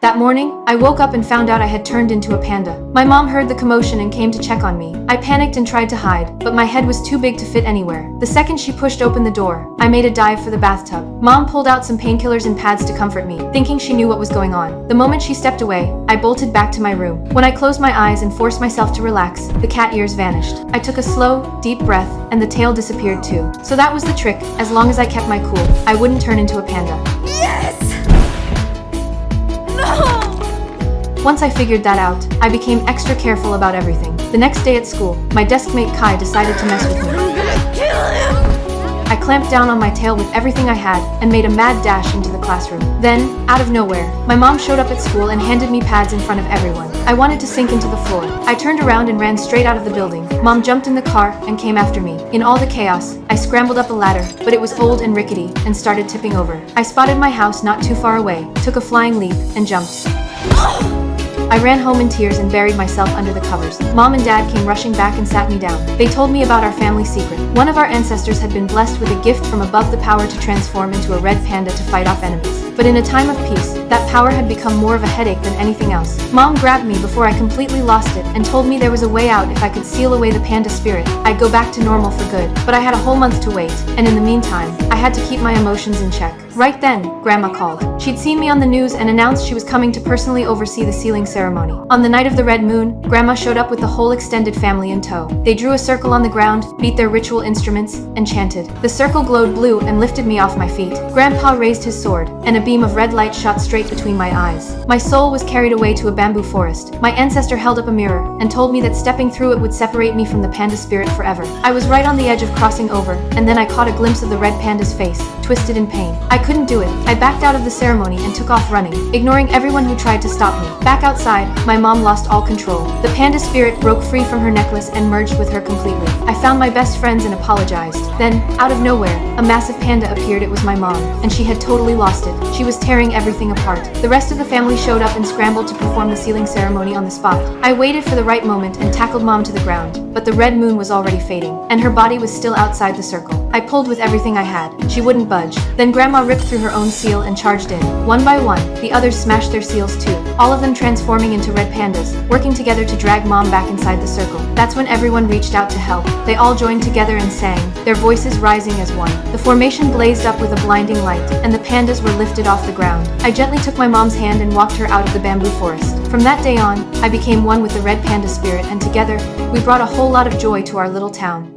That morning, I woke up and found out I had turned into a panda. My mom heard the commotion and came to check on me. I panicked and tried to hide, but my head was too big to fit anywhere. The second she pushed open the door, I made a dive for the bathtub. Mom pulled out some painkillers and pads to comfort me, thinking she knew what was going on. The moment she stepped away, I bolted back to my room. When I closed my eyes and forced myself to relax, the cat ears vanished. I took a slow, deep breath, and the tail disappeared too. So that was the trick. As long as I kept my cool, I wouldn't turn into a panda. Yes! No! Once I figured that out, I became extra careful about everything. The next day at school, my deskmate Kai decided to mess with me. I'm gonna kill him! I clamped down on my tail with everything I had and made a mad dash into the classroom. Then, out of nowhere, my mom showed up at school and handed me pads in front of everyone. I wanted to sink into the floor. I turned around and ran straight out of the building. Mom jumped in the car and came after me. In all the chaos, I scrambled up a ladder, but it was old and rickety and started tipping over. I spotted my house not too far away, took a flying leap, and jumped. I ran home in tears and buried myself under the covers. Mom and Dad came rushing back and sat me down. They told me about our family secret. One of our ancestors had been blessed with a gift from above, the power to transform into a red panda to fight off enemies. But in a time of peace, that power had become more of a headache than anything else. Mom grabbed me before I completely lost it and told me there was a way out if I could seal away the panda spirit. I'd go back to normal for good. But I had a whole month to wait, and in the meantime, I had to keep my emotions in check. Right then, Grandma called. She'd seen me on the news and announced she was coming to personally oversee the sealing ceremony. On the night of the red moon, Grandma showed up with the whole extended family in tow. They drew a circle on the ground, beat their ritual instruments, and chanted. The circle glowed blue and lifted me off my feet. Grandpa raised his sword, and a beam of red light shot straight between my eyes. My soul was carried away to a bamboo forest. My ancestor held up a mirror and told me that stepping through it would separate me from the panda spirit forever. I was right on the edge of crossing over, and then I caught a glimpse of the red panda's face, twisted in pain. I couldn't do it. I backed out of the ceremony and took off running, ignoring everyone who tried to stop me. Back outside, my mom lost all control. The panda spirit broke free from her necklace and merged with her completely. I found my best friends and apologized. Then, out of nowhere, a massive panda appeared. It was my mom, and she had totally lost it. She was tearing everything apart. The rest of the family showed up and scrambled to perform the sealing ceremony on the spot. I waited for the right moment and tackled Mom to the ground, but the red moon was already fading, and her body was still outside the circle. I pulled with everything I had. She wouldn't budge. Then Grandma ripped through her own seal and charged in. One by one, the others smashed their seals too, all of them transforming into red pandas, working together to drag Mom back inside the circle. That's when everyone reached out to help. They all joined together and sang, their voices rising as one. The formation blazed up with a blinding light, and the pandas were lifted off the ground. I gently took my mom's hand and walked her out of the bamboo forest. From that day on, I became one with the red panda spirit, and together, we brought a whole lot of joy to our little town.